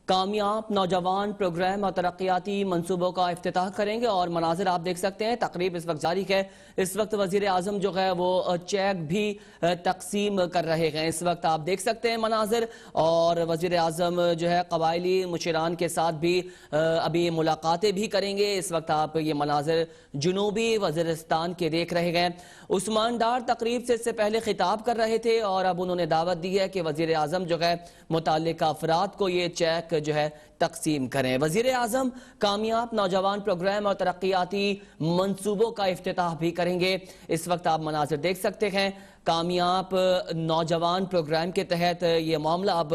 کامیاب نوجوان پروگرام اور ترقیاتی منصوبوں کا افتتاح کریں گے اور مناظر آپ دیکھ سکتے ہیں. تقریب اس وقت جاری ہے. اس وقت وزیر اعظم جو ہے وہ چیک بھی تقسیم کر رہے ہیں. اس وقت آپ دیکھ سکتے ہیں مناظر, اور وزیر اعظم جو ہے قبائلی مشیران کے ساتھ بھی ابھی ملاقاتیں بھی کریں گے. اس وقت آپ یہ مناظر جنوبی وزیرستان کے دیکھ رہے ہیں. عثمان ڈار تقریب سے اس سے پہلے خطاب کر رہے تھے اور اب انہوں نے دعوت دی ہے کہ وزیر اعظم جو ہے متعلقہ افراد کو یہ چیک جو ہے تقسیم کریں. وزیر اعظم کامیاب نوجوان پروگرام اور ترقیاتی منصوبوں کا افتتاح بھی کریں گے. اس وقت آپ مناظر دیکھ سکتے ہیں. کامیاب نوجوان پروگرام کے تحت یہ معاملہ اب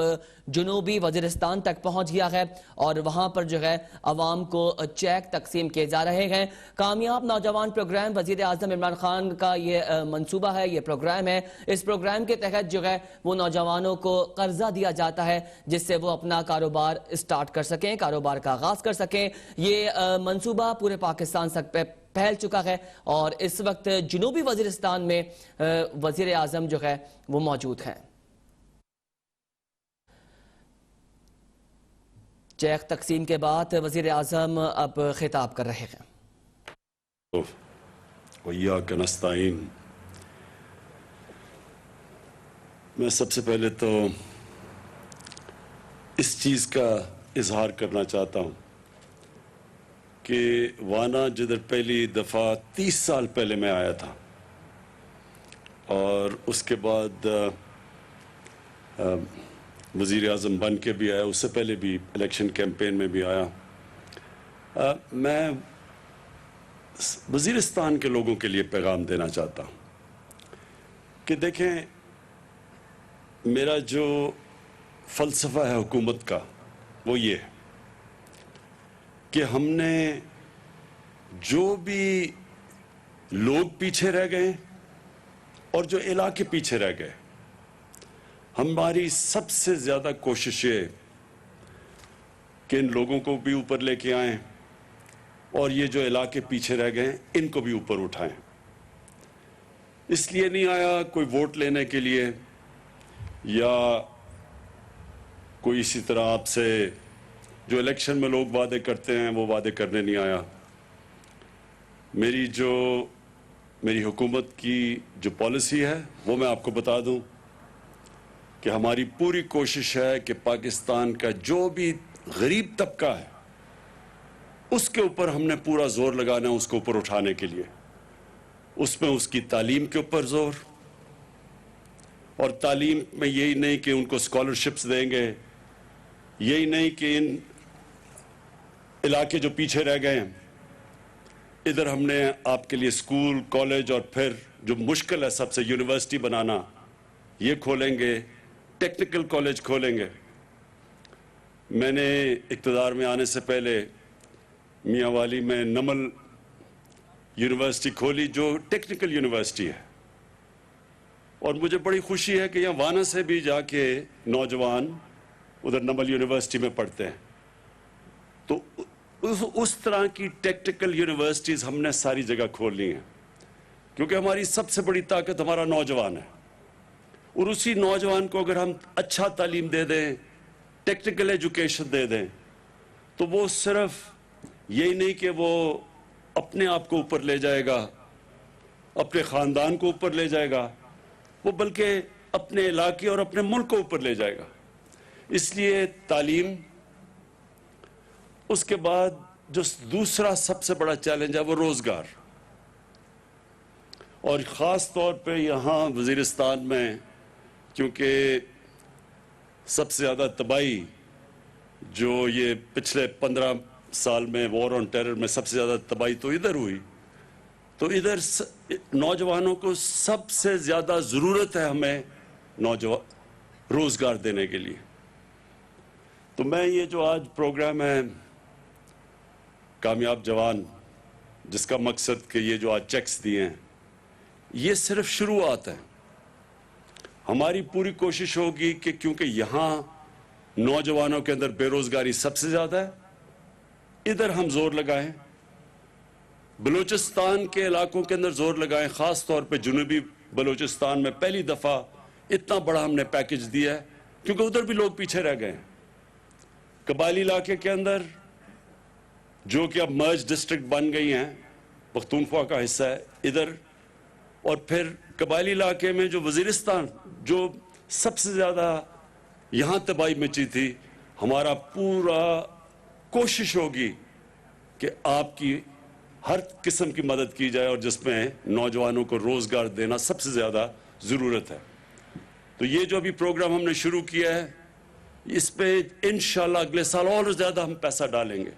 جنوبی وزیرستان تک پہنچ گیا ہے اور وہاں پر جو ہے عوام کو چیک تقسیم کیے جا رہے ہیں. کامیاب نوجوان پروگرام وزیر اعظم عمران خان کا یہ منصوبہ ہے, یہ پروگرام ہے. اس پروگرام کے تحت جو ہے وہ نوجوانوں کو قرضہ دیا جاتا ہے جس سے وہ اپنا کاروبار اسٹارٹ کر سکیں, کاروبار کا آغاز کر سکیں. یہ منصوبہ پورے پاکستان تک پھیل چکا ہے اور اس وقت جنوبی وزیرستان میں وزیر اعظم جو ہے وہ موجود ہیں. چیک تقسیم کے بعد وزیر اعظم اب خطاب کر رہے ہیں. وَإِيَّاكَ نَسْتَعِينُ. میں سب سے پہلے تو اس چیز کا اظہار کرنا چاہتا ہوں کہ وانا جدھر پہلی دفعہ 30 سال پہلے میں آیا تھا اور اس کے بعد وزیر اعظم بن کے بھی آیا, اس سے پہلے بھی الیکشن کیمپین میں بھی آیا. میں وزیرستان کے لوگوں کے لیے پیغام دینا چاہتا ہوں کہ دیکھیں, میرا جو فلسفہ ہے حکومت کا وہ یہ ہے کہ ہم نے جو بھی لوگ پیچھے رہ گئے اور جو علاقے پیچھے رہ گئے, ہماری سب سے زیادہ کوشش ہے کہ ان لوگوں کو بھی اوپر لے کے آئیں اور یہ جو علاقے پیچھے رہ گئے ان کو بھی اوپر اٹھائیں. اس لیے نہیں آیا کوئی ووٹ لینے کے لیے یا کوئی اسی طرح آپ سے جو الیکشن میں لوگ وعدے کرتے ہیں وہ وعدے کرنے نہیں آیا. میری حکومت کی جو پالیسی ہے وہ میں آپ کو بتا دوں کہ ہماری پوری کوشش ہے کہ پاکستان کا جو بھی غریب طبقہ ہے اس کے اوپر ہم نے پورا زور لگانا ہے اس کو اوپر اٹھانے کے لیے. اس میں اس کی تعلیم کے اوپر زور, اور تعلیم میں یہی نہیں کہ ان کو اسکالرشپس دیں گے, یہی نہیں کہ ان علاقے جو پیچھے رہ گئے ہیں ادھر ہم نے آپ کے لیے اسکول, کالج اور پھر جو مشکل ہے سب سے یونیورسٹی بنانا, یہ کھولیں گے, ٹیکنیکل کالج کھولیں گے. میں نے اقتدار میں آنے سے پہلے میاں والی میں نمل یونیورسٹی کھولی جو ٹیکنیکل یونیورسٹی ہے, اور مجھے بڑی خوشی ہے کہ یہاں وانا سے بھی جا کے نوجوان ادھر نمل یونیورسٹی میں پڑھتے ہیں. تو اس طرح کی ٹیکنیکل یونیورسٹیز ہم نے ساری جگہ کھولنی ہیں کیونکہ ہماری سب سے بڑی طاقت ہمارا نوجوان ہے, اور اسی نوجوان کو اگر ہم اچھا تعلیم دے دیں, ٹیکنیکل ایجوکیشن دے دیں, تو وہ صرف یہی نہیں کہ وہ اپنے آپ کو اوپر لے جائے گا, اپنے خاندان کو اوپر لے جائے گا, وہ بلکہ اپنے علاقے اور اپنے ملک کو اوپر لے جائے گا. اس لیے تعلیم, اس کے بعد جو دوسرا سب سے بڑا چیلنج ہے وہ روزگار, اور خاص طور پہ یہاں وزیرستان میں کیونکہ سب سے زیادہ تباہی جو یہ پچھلے 15 سال میں وار آن ٹیرر میں سب سے زیادہ تباہی تو ادھر ہوئی, تو ادھر نوجوانوں کو سب سے زیادہ ضرورت ہے ہمیں روزگار دینے کے لیے. تو میں یہ جو آج پروگرام ہے کامیاب جوان, جس کا مقصد کہ یہ جو آج چیکس دیے ہیں یہ صرف شروعات ہے. ہماری پوری کوشش ہوگی کہ کیونکہ یہاں نوجوانوں کے اندر بے روزگاری سب سے زیادہ ہے, ادھر ہم زور لگائیں, بلوچستان کے علاقوں کے اندر زور لگائیں, خاص طور پہ جنوبی بلوچستان میں پہلی دفعہ اتنا بڑا ہم نے پیکج دیا ہے کیونکہ ادھر بھی لوگ پیچھے رہ گئے ہیں. قبائلی علاقے کے اندر جو کہ اب مرج ڈسٹرکٹ بن گئی ہیں، پختونخوا کا حصہ ہے ادھر، اور پھر قبائلی علاقے میں جو وزیرستان جو سب سے زیادہ یہاں تباہی مچی تھی، ہمارا پورا کوشش ہوگی کہ آپ کی ہر قسم کی مدد کی جائے، اور جس میں نوجوانوں کو روزگار دینا سب سے زیادہ ضرورت ہے۔ تو یہ جو ابھی پروگرام ہم نے شروع کیا ہے، اس پہ انشاءاللہ اگلے سال اور زیادہ ہم پیسہ ڈالیں گے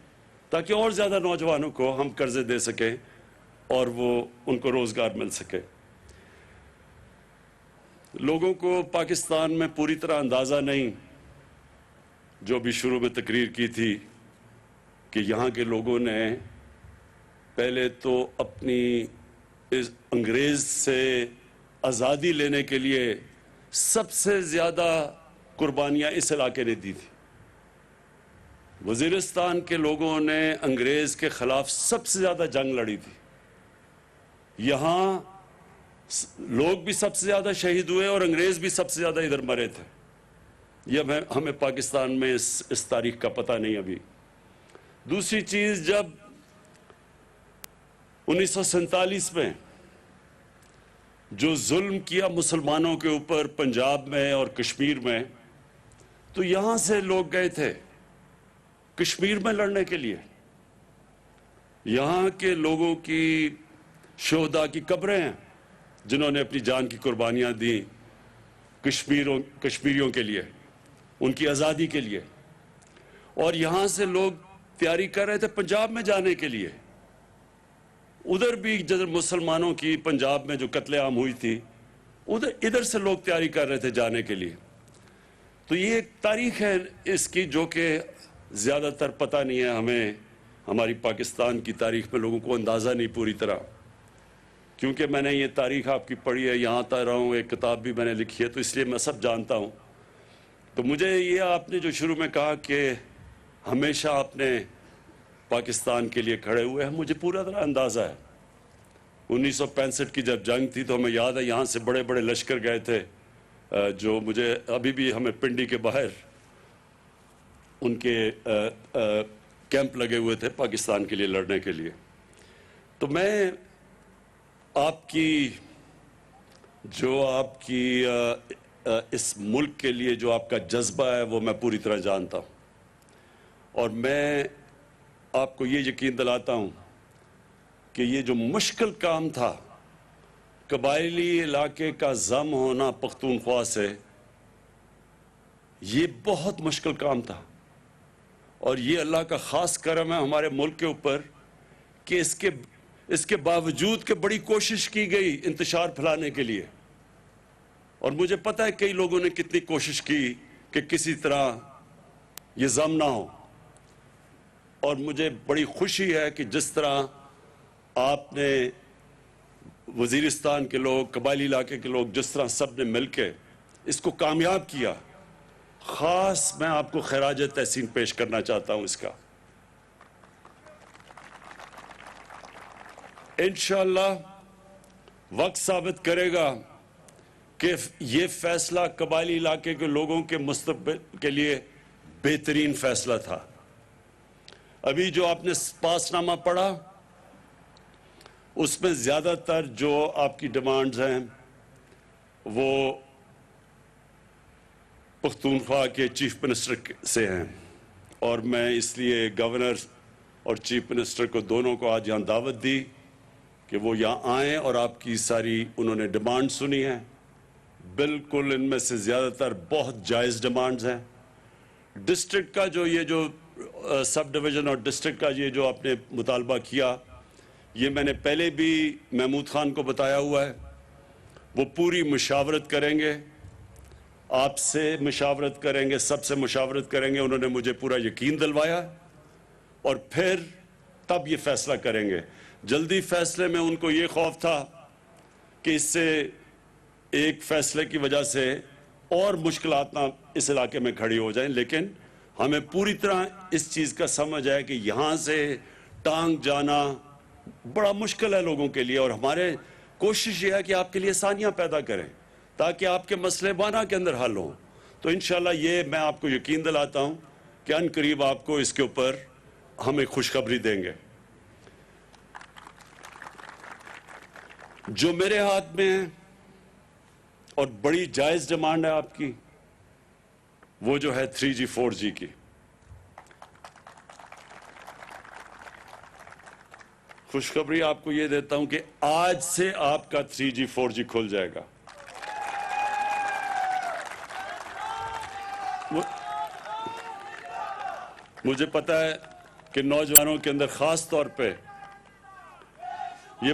تاکہ اور زیادہ نوجوانوں کو ہم قرضے دے سکیں اور وہ ان کو روزگار مل سکے۔ لوگوں کو پاکستان میں پوری طرح اندازہ نہیں، جو بھی شروع میں تقریر کی تھی، کہ یہاں کے لوگوں نے پہلے تو اپنی انگریز سے آزادی لینے کے لیے سب سے زیادہ قربانیاں اس علاقے نے دی تھی۔ وزیرستان کے لوگوں نے انگریز کے خلاف سب سے زیادہ جنگ لڑی تھی، یہاں لوگ بھی سب سے زیادہ شہید ہوئے اور انگریز بھی سب سے زیادہ ادھر مرے تھے۔ یہ ہمیں پاکستان میں اس تاریخ کا پتہ نہیں ابھی۔ دوسری چیز، جب 1947 میں جو ظلم کیا مسلمانوں کے اوپر پنجاب میں اور کشمیر میں، تو یہاں سے لوگ گئے تھے کشمیر میں لڑنے کے لیے۔ یہاں کے لوگوں کی شہداء کی قبریں ہیں جنہوں نے اپنی جان کی قربانیاں دیں کشمیریوں کے لیے، ان کی آزادی کے لیے۔ اور یہاں سے لوگ تیاری کر رہے تھے پنجاب میں جانے کے لیے، ادھر بھی جب مسلمانوں کی پنجاب میں جو قتل عام ہوئی تھی، ادھر سے لوگ تیاری کر رہے تھے جانے کے لیے۔ تو یہ ایک تاریخ ہے اس کی جو کہ زیادہ تر پتہ نہیں ہے ہمیں، ہماری پاکستان کی تاریخ میں لوگوں کو اندازہ نہیں پوری طرح، کیونکہ میں نے یہ تاریخ آپ کی پڑھی ہے، یہاں آتا رہا ہوں، ایک کتاب بھی میں نے لکھی ہے، تو اس لیے میں سب جانتا ہوں۔ تو مجھے یہ آپ نے جو شروع میں کہا کہ ہمیشہ آپ نے پاکستان کے لیے کھڑے ہوئے ہیں، مجھے پورا طرح اندازہ ہے۔ 1965 کی جب جنگ تھی تو ہمیں یاد ہے یہاں سے بڑے بڑے لشکر گئے تھے، جو مجھے ابھی بھی ہمیں پنڈی کے باہر ان کے کیمپ لگے ہوئے تھے پاکستان کے لیے لڑنے کے لیے۔ تو میں آپ کی اس ملک کے لیے جو آپ کا جذبہ ہے وہ میں پوری طرح جانتا ہوں، اور میں آپ کو یہ یقین دلاتا ہوں کہ یہ جو مشکل کام تھا، قبائلی علاقے کا ضم ہونا پختونخوا سے، یہ بہت مشکل کام تھا، اور یہ اللہ کا خاص کرم ہے ہمارے ملک کے اوپر کہ اس کے باوجود کہ بڑی کوشش کی گئی انتشار پھیلانے کے لیے، اور مجھے پتہ ہے کئی لوگوں نے کتنی کوشش کی کہ کسی طرح یہ ضم نہ ہو، اور مجھے بڑی خوشی ہے کہ جس طرح آپ نے وزیرستان کے لوگ، قبائلی علاقے کے لوگ، جس طرح سب نے مل کے اس کو کامیاب کیا، خاص میں آپ کو خراج تحسین پیش کرنا چاہتا ہوں اس کا۔ انشاءاللہ وقت ثابت کرے گا کہ یہ فیصلہ قبائلی علاقے کے لوگوں کے مستقبل کے لیے بہترین فیصلہ تھا۔ ابھی جو آپ نے پاس نامہ پڑھا، اس میں زیادہ تر جو آپ کی ڈیمانڈز ہیں وہ پختونخوا کے چیف منسٹر سے ہیں، اور میں اس لیے گورنر اور چیف منسٹر کو دونوں کو آج یہاں دعوت دی کہ وہ یہاں آئیں اور آپ کی ساری انہوں نے ڈیمانڈ سنی ہیں۔ بالکل ان میں سے زیادہ تر بہت جائز ڈیمانڈز ہیں۔ ڈسٹرکٹ کا یہ جو سب ڈویژن اور ڈسٹرکٹ کا یہ جو آپ نے مطالبہ کیا، یہ میں نے پہلے بھی محمود خان کو بتایا ہوا ہے، وہ پوری مشاورت کریں گے، آپ سے مشاورت کریں گے، سب سے مشاورت کریں گے، انہوں نے مجھے پورا یقین دلوایا، اور پھر تب یہ فیصلہ کریں گے۔ جلدی فیصلے میں ان کو یہ خوف تھا کہ اس سے ایک فیصلے کی وجہ سے اور مشکلات نہ اس علاقے میں کھڑی ہو جائیں، لیکن ہمیں پوری طرح اس چیز کا سمجھ ہے کہ یہاں سے ٹانگ جانا بڑا مشکل ہے لوگوں کے لیے، اور ہمارے کوشش یہ ہے کہ آپ کے لیے آسانیاں پیدا کریں تاکہ آپ کے مسئلے بانا کے اندر حل ہوں۔ تو انشاءاللہ یہ میں آپ کو یقین دلاتا ہوں کہ ان قریب آپ کو اس کے اوپر ہم ایک خوشخبری دیں گے. جو میرے ہاتھ میں ہے اور بڑی جائز ڈیمانڈ ہے آپ کی، وہ جو ہے 3G 4G کی. خوشخبری آپ کو یہ دیتا ہوں کہ آج سے آپ کا 3G 4G کھل جائے گا. مجھے پتا ہے کہ نوجوانوں کے اندر خاص طور پہ یہ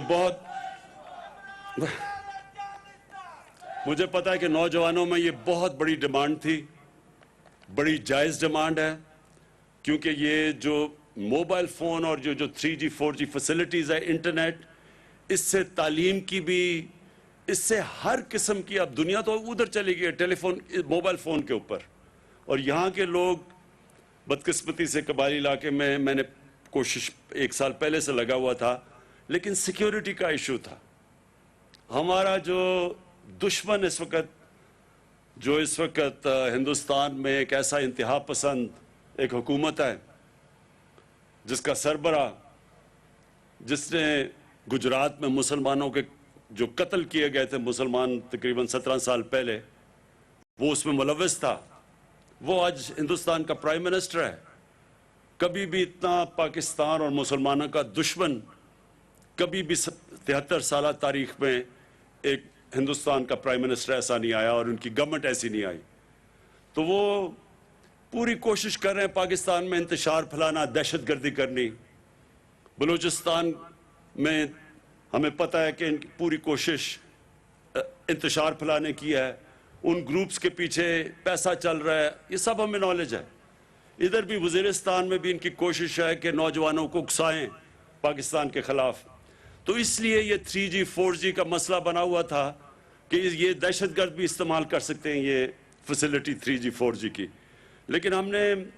مجھے پتا ہے کہ نوجوانوں میں یہ بہت بڑی ڈیمانڈ تھی، بڑی جائز ڈیمانڈ ہے، کیونکہ یہ جو موبائل فون اور جو 3G 4G فیسلٹیز ہے، انٹرنیٹ، اس سے تعلیم کی بھی، اس سے ہر قسم کی، اب دنیا تو ادھر چلی گئی ٹیلی فون موبائل فون کے اوپر. اور یہاں کے لوگ بدقسمتی سے قبائلی علاقے میں نے کوشش 1 سال پہلے سے لگا ہوا تھا، لیکن سیکیورٹی کا ایشو تھا. ہمارا جو دشمن اس وقت ہندوستان میں ایک ایسا انتہا پسند ایک حکومت ہے جس کا سربراہ، جس نے گجرات میں مسلمانوں کے جو قتل کیے گئے تھے مسلمان تقریباً 17 سال پہلے، وہ اس میں ملوث تھا، وہ آج ہندوستان کا پرائم منسٹر ہے. کبھی بھی اتنا پاکستان اور مسلمانوں کا دشمن کبھی بھی 73 سالہ تاریخ میں ایک ہندوستان کا پرائم منسٹر ایسا نہیں آیا اور ان کی گورنمنٹ ایسی نہیں آئی. تو وہ پوری کوشش کر رہے ہیں پاکستان میں انتشار پھیلانا، دہشت گردی کرنی. بلوچستان میں ہمیں پتہ ہے کہ ان کی پوری کوشش انتشار پھیلانے کی ہے، ان گروپس کے پیچھے پیسہ چل رہا ہے، یہ سب ہمیں نالج ہے. ادھر بھی وزیرستان میں بھی ان کی کوشش ہے کہ نوجوانوں کو اکسائیں پاکستان کے خلاف. تو اس لیے یہ 3G 4G کا مسئلہ بنا ہوا تھا کہ یہ دہشت گرد بھی استعمال کر سکتے ہیں یہ فیسلٹی 3G 4G کی. لیکن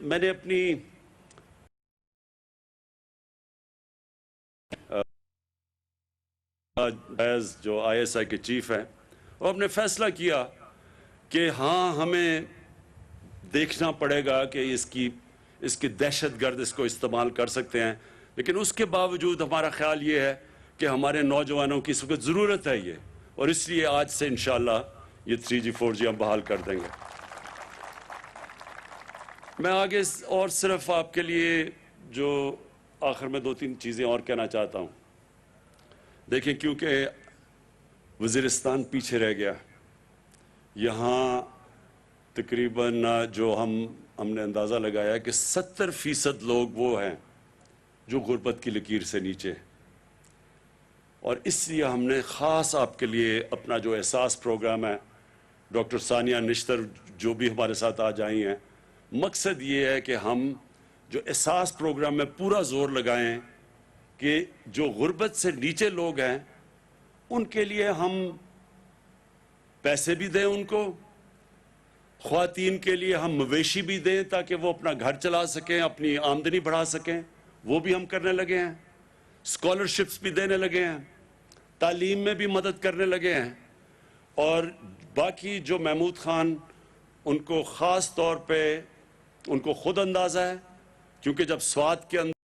میں نے اپنی جو ISI کے چیف ہیں، وہ ہم نے فیصلہ کیا کہ ہاں ہمیں دیکھنا پڑے گا کہ اس کی دہشت گرد اس کو استعمال کر سکتے ہیں، لیکن اس کے باوجود ہمارا خیال یہ ہے کہ ہمارے نوجوانوں کی اس وقت ضرورت ہے یہ، اور اس لیے آج سے انشاءاللہ یہ 3G 4G ہم بحال کر دیں گے. میں آگے اور صرف آپ کے لیے جو آخر میں 2-3 چیزیں اور کہنا چاہتا ہوں. دیکھیں، کیونکہ وزیرستان پیچھے رہ گیا، یہاں تقریباً جو ہم نے اندازہ لگایا کہ 70% لوگ وہ ہیں جو غربت کی لکیر سے نیچے. اور اس لیے ہم نے خاص آپ کے لیے اپنا جو احساس پروگرام ہے، ڈاکٹر ثانیہ نشتر جو بھی ہمارے ساتھ آج آئی ہیں، مقصد یہ ہے کہ ہم جو احساس پروگرام میں پورا زور لگائیں کہ جو غربت سے نیچے لوگ ہیں ان کے لیے ہم پیسے بھی دیں، ان کو خواتین کے لیے ہم مویشی بھی دیں تاکہ وہ اپنا گھر چلا سکیں، اپنی آمدنی بڑھا سکیں، وہ بھی ہم کرنے لگے ہیں. اسکالرشپس بھی دینے لگے ہیں، تعلیم میں بھی مدد کرنے لگے ہیں. اور باقی جو محمود خان، ان کو خاص طور پہ ان کو خود اندازہ ہے، کیونکہ جب سوات کے اندر